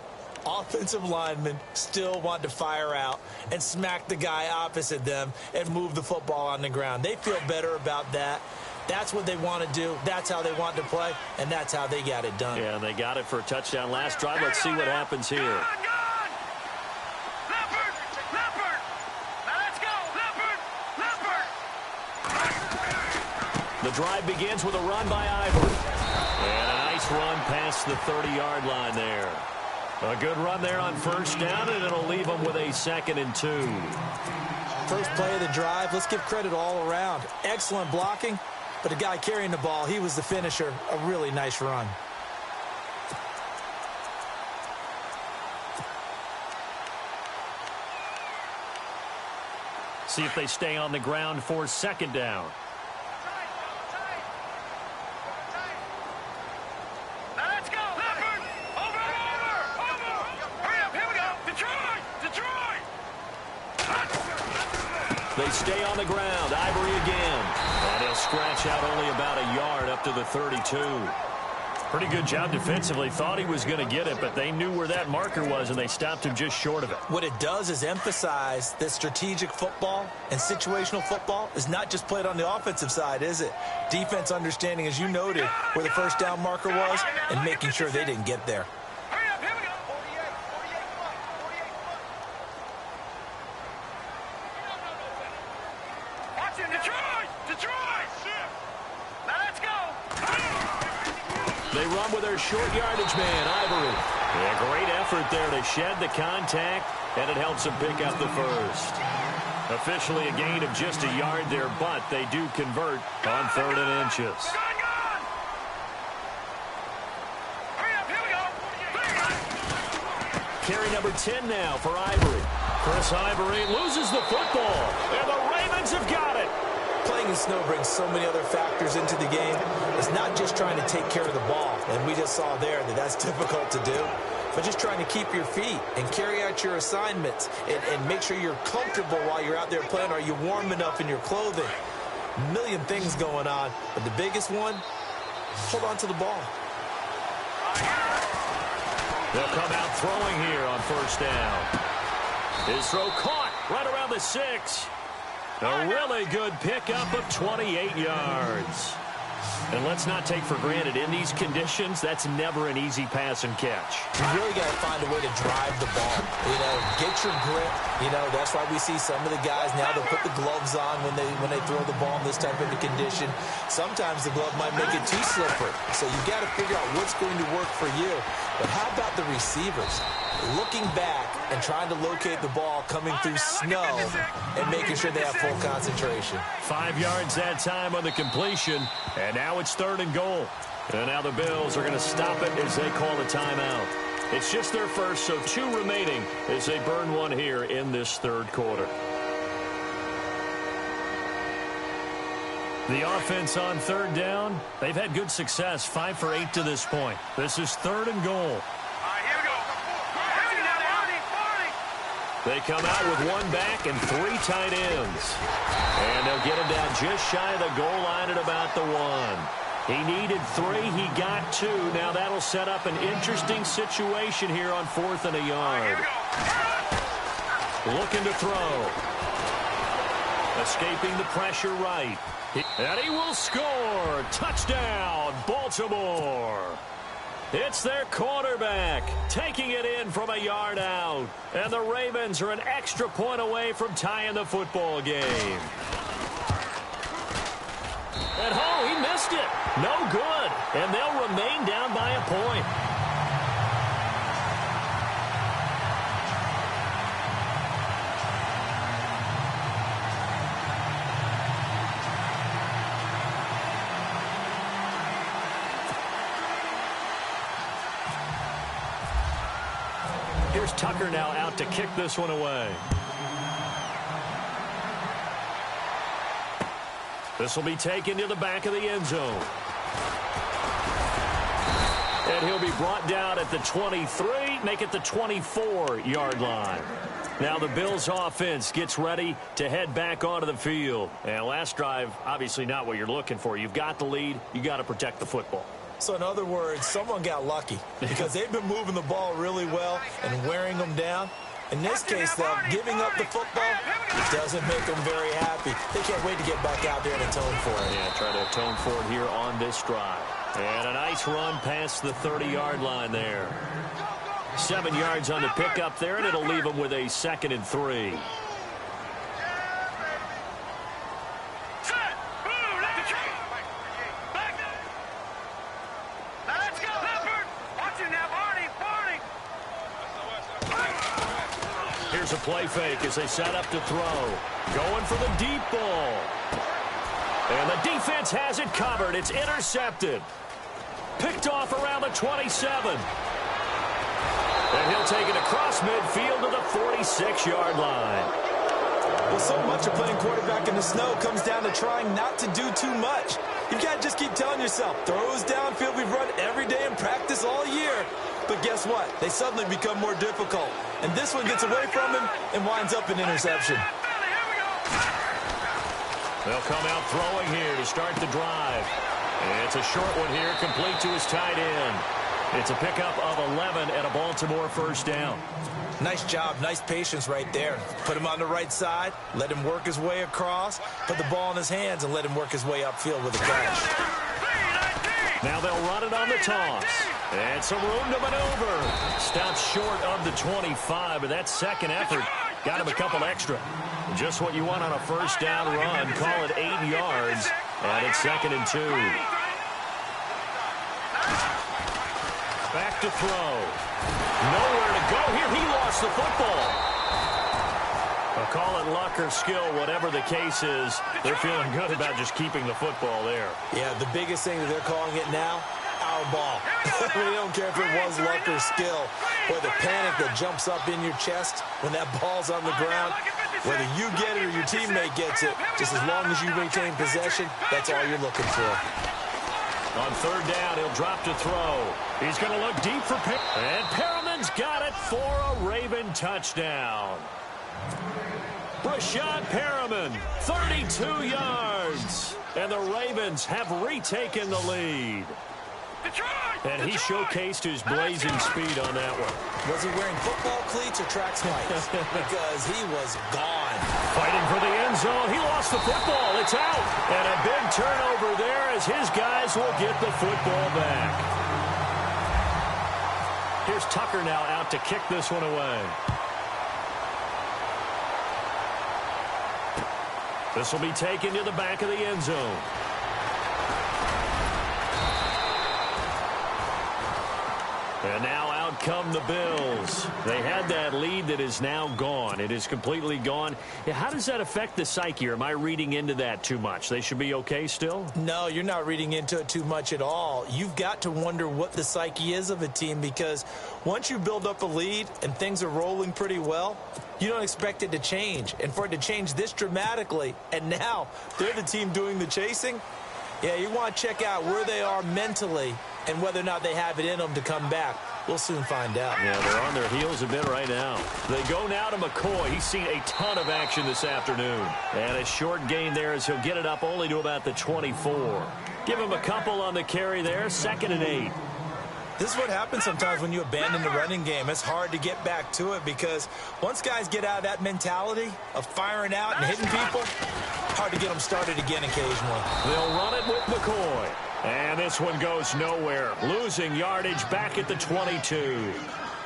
offensive linemen still want to fire out and smack the guy opposite them and move the football on the ground. They feel better about that. That's what they want to do. That's how they want to play, and that's how they got it done. Yeah, and they got it for a touchdown last drive. Let's see what happens here. Leopard! Leopard! Now let's go! Leopard! Leopard! The drive begins with a run by Ivory. And a nice run past the 30-yard line there. A good run there on first down, and it'll leave them with a 2nd and 2. First play of the drive, let's give credit all around. Excellent blocking, but the guy carrying the ball, he was the finisher. A really nice run. See if they stay on the ground for 2nd down. They stay on the ground. Ivory again. And he'll scratch out only about a yard up to the 32. Pretty good job defensively. Thought he was going to get it, but they knew where that marker was, and they stopped him just short of it. What it does is emphasize that strategic football and situational football is not just played on the offensive side, is it? Defense understanding, as you noted, where the first down marker was and making sure they didn't get there. They run with their short yardage man, Ivory. Yeah, great effort there to shed the contact, and it helps them pick up the first. Officially a gain of just a yard there, but they do convert on 3rd and inches. Carry number 10 now for Ivory. Chris Ivory loses the football, and the Ravens have got it. Playing in snow brings so many other factors into the game. It's not just trying to take care of the ball, and we just saw there that that's difficult to do, but just trying to keep your feet and carry out your assignments and make sure you're comfortable while you're out there playing. Are you warm enough in your clothing? A million things going on, but the biggest one, hold on to the ball. They'll come out throwing here on first down. His throw caught right around the 6. A really good pickup of 28 yards. And let's not take for granted, in these conditions, that's never an easy pass and catch. You really got to find a way to drive the ball. You know, get your grip. You know, that's why we see some of the guys now, they'll put the gloves on when they throw the ball in this type of a condition. Sometimes the glove might make it too slippery. So you got to figure out what's going to work for you. But how about the receivers? Looking back and trying to locate the ball coming through snow and making sure they have full concentration. 5 yards that time on the completion, and now it's 3rd and goal. And now the Bills are going to stop it as they call a timeout. It's just their first, so 2 remaining as they burn one here in this 3rd quarter. The offense on 3rd down, they've had good success, 5 for 8 to this point. This is 3rd and goal. They come out with 1 back and 3 tight ends. And they'll get him down just shy of the goal line at about the 1. He needed 3. He got 2. Now that'll set up an interesting situation here on 4th and a yard. Looking to throw. Escaping the pressure right. And he will score. Touchdown, Baltimore. It's their quarterback taking it in from a yard out. And the Ravens are an extra point away from tying the football game. And oh, he missed it. No good. And they'll remain down by a point. Here's Tucker now out to kick this one away. This will be taken to the back of the end zone. And he'll be brought down at the 23, make it the 24-yard line. Now the Bills offense gets ready to head back onto the field. And last drive, obviously not what you're looking for. You've got the lead. You got to protect the football. So in other words, someone got lucky because they've been moving the ball really well and wearing them down. In this case, though, giving up the football doesn't make them very happy. They can't wait to get back out there and atone for it. Yeah, try to atone for it here on this drive. And a nice run past the 30-yard line there. 7 yards on the pickup there, and it'll leave them with a 2nd and 3. Here's a play fake as they set up to throw. Going for the deep ball. And the defense has it covered. It's intercepted. Picked off around the 27. And he'll take it across midfield to the 46-yard line. Well, so much of playing quarterback in the snow comes down to trying not to do too much. You've got to just keep telling yourself, throws downfield we've run every day in practice all year. But guess what? They suddenly become more difficult. And this one gets away from him and winds up an interception. They'll come out throwing here to start the drive. And it's a short one here, complete to his tight end. It's a pickup of 11 and a Baltimore first down. Nice job, nice patience right there. Put him on the right side, let him work his way across, put the ball in his hands, and let him work his way upfield with a catch. Now they'll run it on the toss. And some room to maneuver. Stops short of the 25, but that second effort got him a couple extra. Just what you want on a first down run. Call it 8 yards. And it's 2nd and 2. Back to throw. Nowhere to go here. He lost the football. I'll call it luck or skill, whatever the case is. They're feeling good about just keeping the football there. Yeah, the biggest thing that they're calling it now, our ball. They don't care if it was luck or skill, or the panic that jumps up in your chest when that ball's on the ground. Whether you get it or your teammate gets it, just as long as you maintain possession, that's all you're looking for. On third down, he'll drop to throw. He's going to look deep for Pick. And Perriman's got it for a Raven touchdown. Rashad Perriman, 32 yards. And the Ravens have retaken the lead. And he showcased his blazing speed on that one. Was he wearing football cleats or track spikes? Because he was gone. Fighting for the end zone. He lost the football. It's out. And a big turnover there as his guys will get the football back. Here's Tucker now out to kick this one away. This will be taken to the back of the end zone. And now out come the Bills. They had that lead that is now gone. It is completely gone. How does that affect the psyche? Or am I reading into that too much? They should be okay still? No, you're not reading into it too much at all. You've got to wonder what the psyche is of a team, because once you build up a lead and things are rolling pretty well, you don't expect it to change. And for it to change this dramatically, and now they're the team doing the chasing, yeah, you want to check out where they are mentally and whether or not they have it in them to come back. We'll soon find out. Yeah, they're on their heels a bit right now. They go now to McCoy. He's seen a ton of action this afternoon. And a short gain there as he'll get it up only to about the 24. Give him a couple on the carry there. 2nd and 8. This is what happens sometimes when you abandon the running game. It's hard to get back to it because once guys get out of that mentality of firing out and hitting people, hard to get them started again occasionally. They'll run it with McCoy. And this one goes nowhere. Losing yardage back at the 22.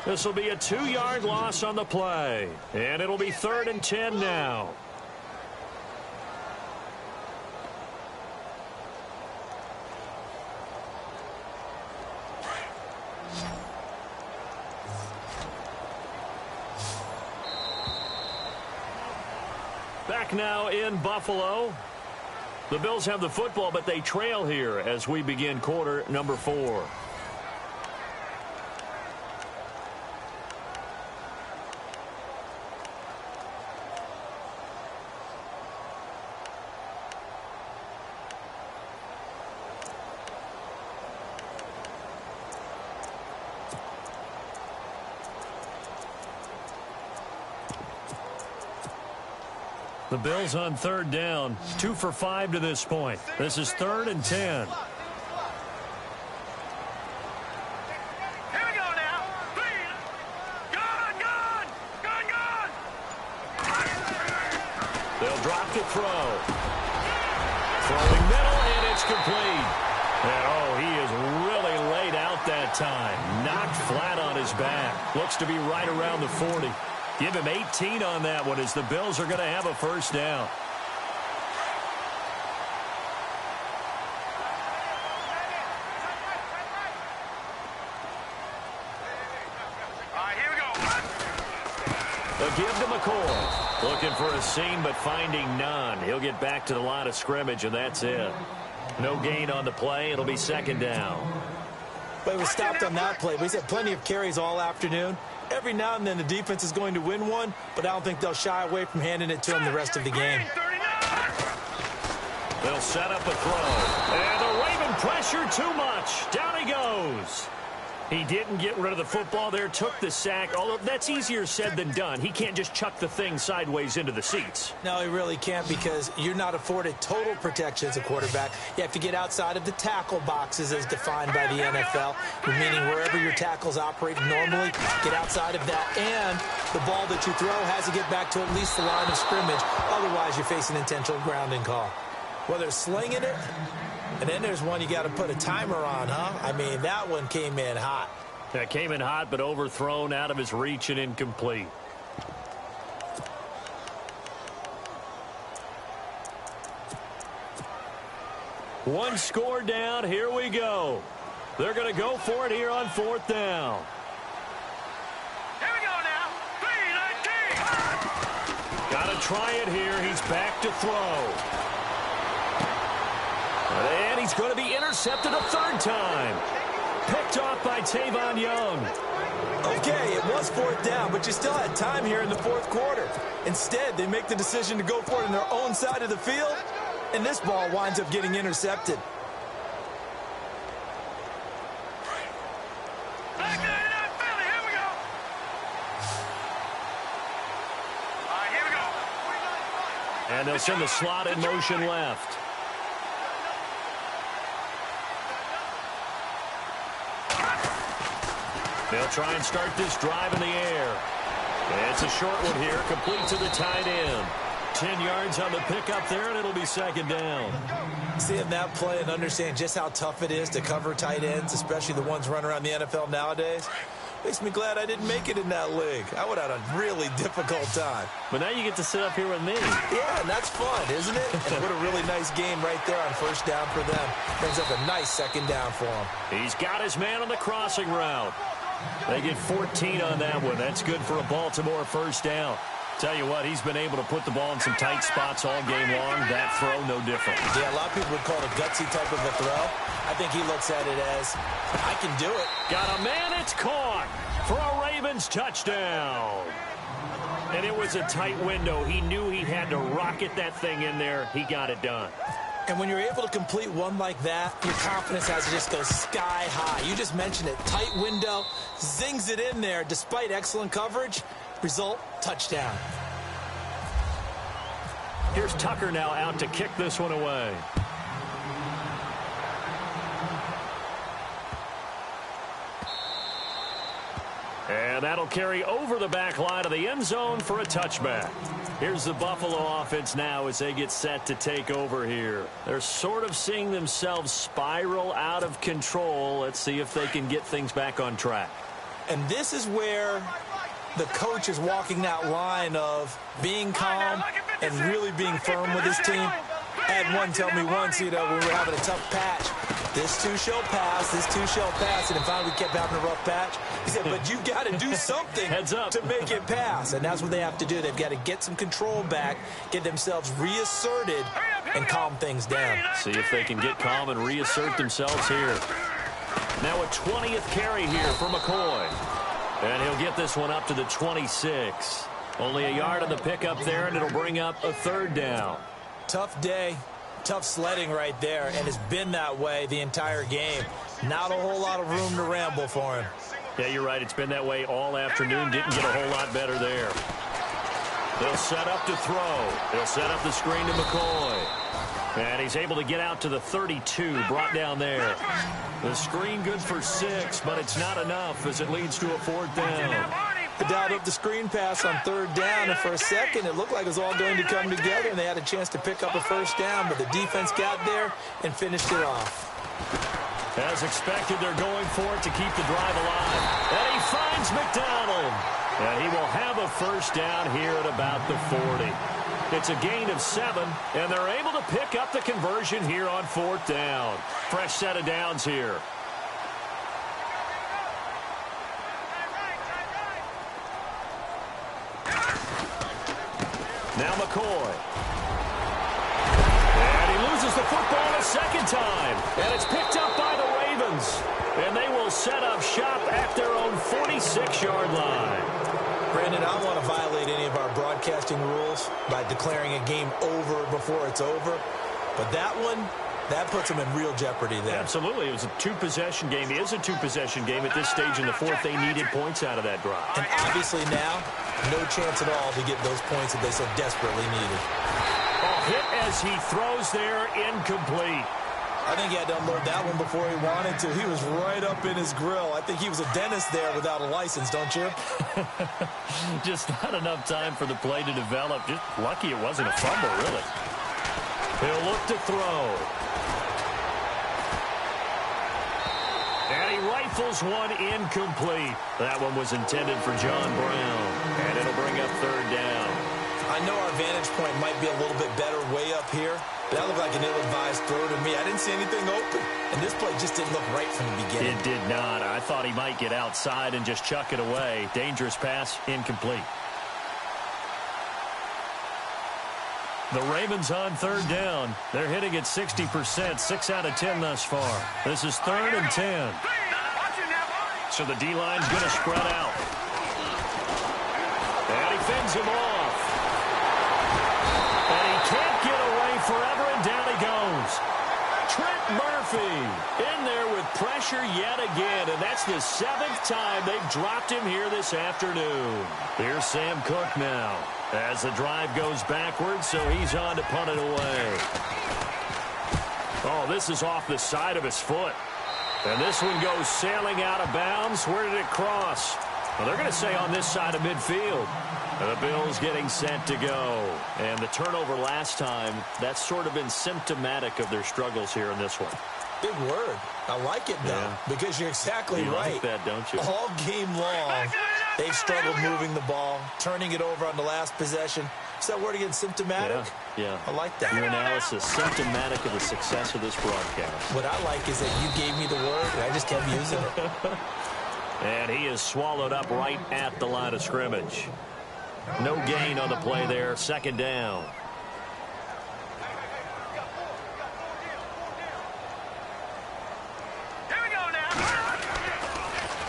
This will be a 2-yard loss on the play. And it'll be 3rd and 10 now. Back now in Buffalo. The Bills have the football, but they trail here as we begin quarter number 4. The Bills on 3rd down, 2 for 5 to this point. This is 3rd and 10. Here we go now. Clean. Gone. They'll drop to throw. Throwing middle, and it's complete. And he is really laid out that time. Knocked flat on his back. Looks to be right around the 40. Give him 18 on that one as the Bills are going to have a 1st down. Here we go. The give to McCoy. Looking for a seam, but finding none. He'll get back to the line of scrimmage, and that's it. No gain on the play. It'll be 2nd down. But he was stopped on that play. But he's had plenty of carries all afternoon. Every now and then the defense is going to win one, but I don't think they'll shy away from handing it to him the rest of the game. They'll set up a throw. And the Raven pressure too much. Down he goes. He didn't get rid of the football there, took the sack, although that's easier said than done. He can't just chuck the thing sideways into the seats. No, he really can't because you're not afforded total protection as a quarterback. You have to get outside of the tackle boxes as defined by the NFL, meaning wherever your tackles operate normally, get outside of that. And the ball that you throw has to get back to at least the line of scrimmage. Otherwise, you're facing intentional grounding call. Whether it's slinging it, and then there's one you got to put a timer on, huh? I mean, that one came in hot. That came in hot, but overthrown out of his reach and incomplete. One score down. Here we go. They're going to go for it here on 4th down. Here we go now. 3-19. Got to try it here. He's back to throw. And he's going to be intercepted a 3rd time. Picked off by Tavon Young. Okay, it was 4th down, but you still had time here in the 4th quarter. Instead, they make the decision to go for it on their own side of the field, and this ball winds up getting intercepted. Back in that Philly. Here we go. Here we go. And they'll send the slot in motion left. They'll try and start this drive in the air. It's a short one here, complete to the tight end. 10 yards on the pickup there, and it'll be 2nd down. Seeing that play and understand just how tough it is to cover tight ends, especially the ones running around the NFL nowadays, makes me glad I didn't make it in that league. I would have had a really difficult time. But now you get to sit up here with me. Yeah, and that's fun, isn't it? And what a really nice game right there on 1st down for them. Brings up a nice 2nd down for him. He's got his man on the crossing route. They get 14 on that one. That's good for a Baltimore 1st down. Tell you what, he's been able to put the ball in some tight spots all game long. That throw, no different. Yeah, a lot of people would call it a gutsy type of a throw. I think he looks at it as, I can do it. Got a man, it's caught for a Ravens touchdown. And it was a tight window. He knew he had to rocket that thing in there. He got it done. And when you're able to complete one like that, your confidence has to just go sky high. You just mentioned it. Tight window, zings it in there despite excellent coverage. Result, touchdown. Here's Tucker now out to kick this one away. And that'll carry over the back line of the end zone for a touchback. Here's the Buffalo offense now as they get set to take over here. They're sort of seeing themselves spiral out of control. Let's see if they can get things back on track. And this is where the coach is walking that line of being calm and really being firm with his team. I had one tell me once, when we were having a tough patch, this too shall pass, this too shall pass. And finally we kept having a rough patch. He said, but you got to do something Heads up to make it pass. And that's what they have to do. They've got to get some control back, get themselves reasserted, and calm things down. See if they can get calm and reassert themselves here. Now a 20th carry here for McCoy. And he'll get this one up to the 26. Only a yard on the pickup there, and it'll bring up a 3rd down. Tough day, tough sledding right there, and it's been that way the entire game. Not a whole lot of room to ramble for him. Yeah, you're right. It's been that way all afternoon. Didn't get a whole lot better there. They'll set up to throw. They'll set up the screen to McCoy. And he's able to get out to the 32, brought down there. The screen good for 6, but it's not enough as it leads to a 4th down. They dialed up the screen pass on 3rd down, and for a second it looked like it was all going to come together, and they had a chance to pick up a 1st down, but the defense got there and finished it off. As expected, they're going for it to keep the drive alive. And he finds McDonald. And he will have a 1st down here at about the 40. It's a gain of 7, and they're able to pick up the conversion here on 4th down. Fresh set of downs here. Now McCoy. And he loses the football a 2nd time. And it's picked up by the Ravens. And they will set up shop at their own 46-yard line. Brandon, I don't want to violate any of our broadcasting rules by declaring a game over before it's over. But that one, that puts them in real jeopardy there. Absolutely. It was a 2-possession game. It is a 2-possession game at this stage in the 4th. They needed points out of that drive. And obviously now, no chance at all to get those points that they so desperately needed. Hit as he throws there, incomplete. I think he had to unload that one before he wanted to. He was right up in his grill. I think he was a dentist there without a license, don't you? Just not enough time for the play to develop. Just lucky it wasn't a fumble, really. He'll look to throw. And he rifles one incomplete. That one was intended for John Brown. And it'll bring up 3rd down. I know our vantage point might be a little bit better way up here, but that looked like an ill-advised throw to me. I didn't see anything open, and this play just didn't look right from the beginning. It did not. I thought he might get outside and just chuck it away. Dangerous pass, incomplete. The Ravens on 3rd down. They're hitting at 60%, 6 out of 10 thus far. This is 3rd and 10. So the D-line's going to spread out. And he fends him off. And he can't get away forever, and down he goes. Trent Murphy in there with pressure yet again, and that's the 7th time they've dropped him here this afternoon. Here's Sam Cook now as the drive goes backwards, so he's on to punt it away. Oh, this is off the side of his foot. And this one goes sailing out of bounds. Where did it cross? Well, they're going to say on this side of midfield. And the Bills getting set to go. And the turnover last time, that's sort of been symptomatic of their struggles here in this one. Big word. I like it, though, because you're exactly right. You like that, don't you? All game long, they've struggled moving the ball, turning it over on the last possession. Is that word again, symptomatic? Yeah. I like that. Your analysis, symptomatic of the success of this broadcast. What I like is that you gave me the word, and I just kept using it. And he is swallowed up right at the line of scrimmage. No gain on the play there. 2nd down. Here we go now.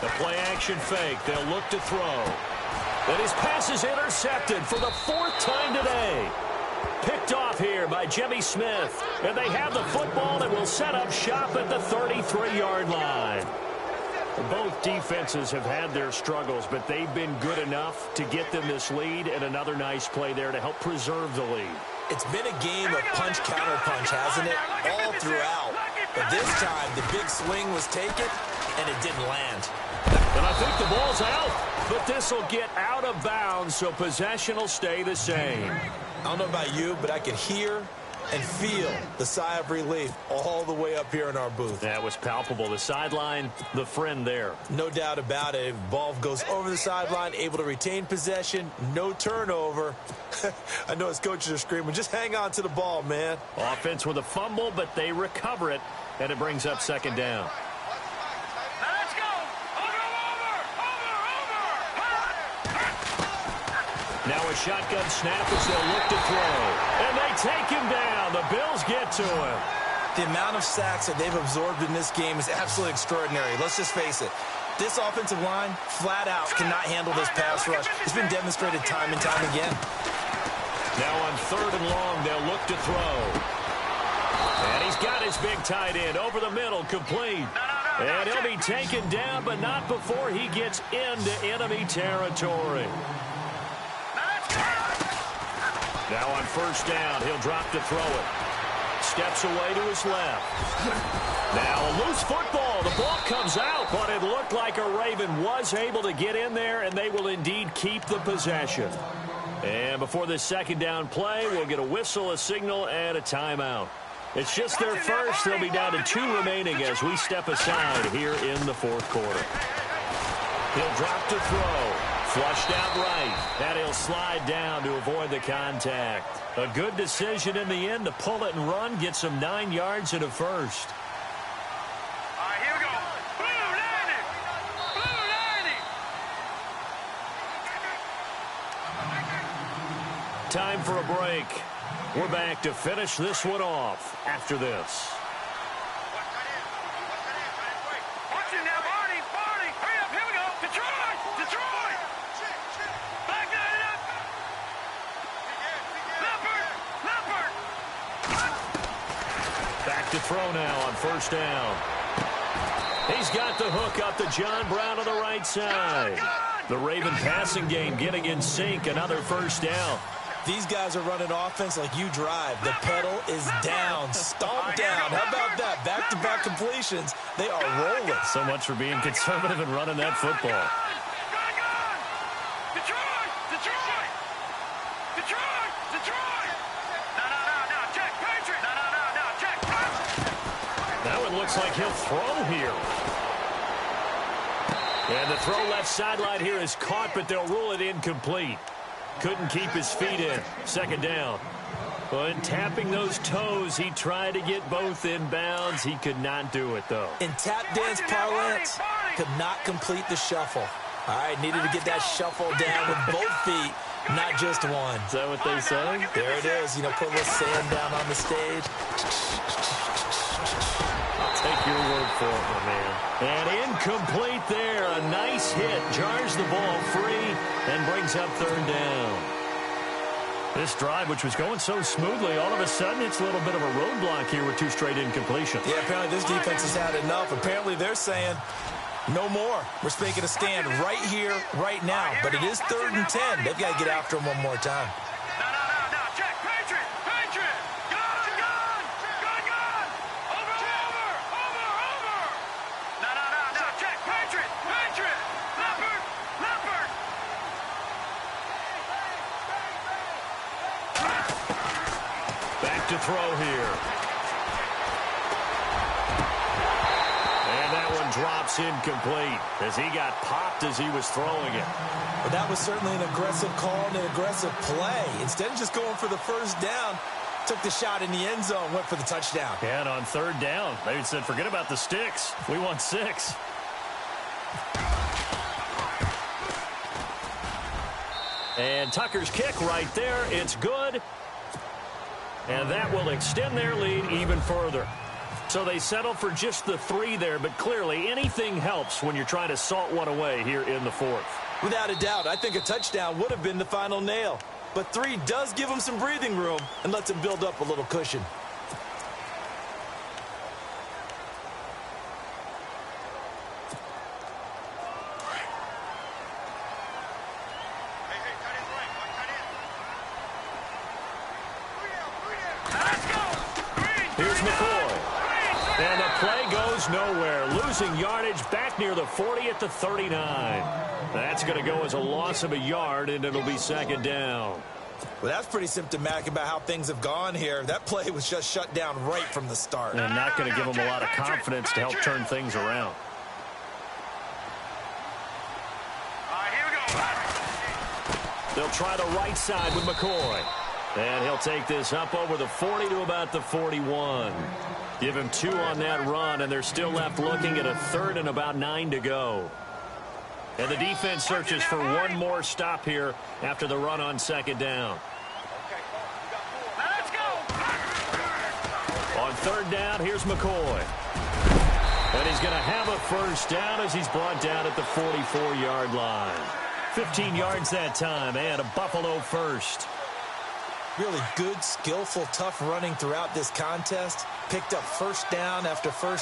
The play action fake. They'll look to throw. And his pass is intercepted for the 4th time today. Picked off here by Jimmy Smith. And they have the football and will set up shop at the 33-yard line. Both defenses have had their struggles, but they've been good enough to get them this lead, and another nice play there to help preserve the lead. It's been a game of punch-counter-punch, hasn't it? All throughout. But this time, the big swing was taken, and it didn't land. And I think the ball's out. But this will get out of bounds, so possession will stay the same. I don't know about you, but I could hear and feel the sigh of relief all the way up here in our booth. That was palpable. The sideline, the friend there. No doubt about it. Ball goes over the sideline, able to retain possession, no turnover. I know his coaches are screaming, just hang on to the ball, man. Offense with a fumble, but they recover it, and it brings up second down. Let's go. Now a shotgun snap as they'll look to throw. And they take him down. The Bills get to him. The amount of sacks that they've absorbed in this game is absolutely extraordinary. Let's just face it. This offensive line, flat out, cannot handle this pass rush. It's been demonstrated time and time again. Now on 3rd and long, they'll look to throw. And he's got his big tight end over the middle, complete. And he'll be taken down, but not before he gets into enemy territory. Now on 1st down, he'll drop to throw it. Steps away to his left. Now a loose football. The ball comes out, but it looked like a Raven was able to get in there, and they will indeed keep the possession. And before this 2nd down play, we'll get a whistle, a signal, and a timeout. It's just their first. They'll be down to 2 remaining as we step aside here in the 4th quarter. He'll drop to throw. Flushed out right, and he'll slide down to avoid the contact. A good decision in the end to pull it and run, get some 9 yards and a first. All right, here we go. Blue 90. Time for a break. We're back to finish this one off after this. Watch it now, Barney. Hurry up, here we go. Detroit. Back that up. Leopard. Back to throw now on 1st down. He's got the hook up to John Brown on the right side. The Raven passing game getting in sync. Another 1st down. These guys are running offense like you drive. The pedal is down, stomp down. How about that? Back-to-back completions. They are rolling. So much for being conservative and running that football. Detroit. No, check, Patriot. No, check. That one looks like he'll throw here. And the throw left sideline here is caught, but they'll rule it incomplete. Couldn't keep his feet in. 2nd down. But tapping those toes, he tried to get both in bounds. He could not do it, though. In tap dance parlance, could not complete the shuffle. All right, needed to get that shuffle down with both feet, not just one. Is that what they say? There it is. You know, put a little sand down on the stage. I'll take your word for it, my man. And incomplete there. A nice hit. Jars the ball free and brings up 3rd down. This drive, which was going so smoothly, all of a sudden it's a little bit of a roadblock here with 2 straight incompletions. Yeah, apparently this defense has had enough. Apparently they're saying no more. We're making a stand right here, right now. But it is 3rd and 10. They've got to get after him one more time. No, check, Patriot. Gun. Over. No, check, Patriot. Leopard. Back to throw here. And that one drops incomplete as he got popped as he was throwing it. But that was certainly an aggressive call and an aggressive play. Instead of just going for the 1st down, took the shot in the end zone, went for the touchdown. Yeah, and on 3rd down, they said, forget about the sticks. We want 6. And Tucker's kick right there. It's good. And that will extend their lead even further. So they settle for just the 3 there, but clearly anything helps when you're trying to salt one away here in the 4th. Without a doubt, I think a touchdown would have been the final nail. But 3 does give them some breathing room and lets them build up a little cushion. play goes nowhere. Losing yardage back near the 40 at the 39. That's going to go as a loss of a yard, and it'll be second down. Well, that's pretty symptomatic about how things have gone here. That play was just shut down right from the start. And not going to give them a lot of confidence to help turn things around. Here we go. They'll try the right side with McCoy. And he'll take this up over the 40 to about the 41. Give him 2 on that run, and they're still left looking at a 3rd and about 9 to go. And the defense searches for one more stop here after the run on second down. Let's go. On 3rd down, here's McCoy. And he's going to have a first down as he's brought down at the 44-yard line. 15 yards that time, and a Buffalo first. Really good, skillful, tough running throughout this contest. Picked up first down after first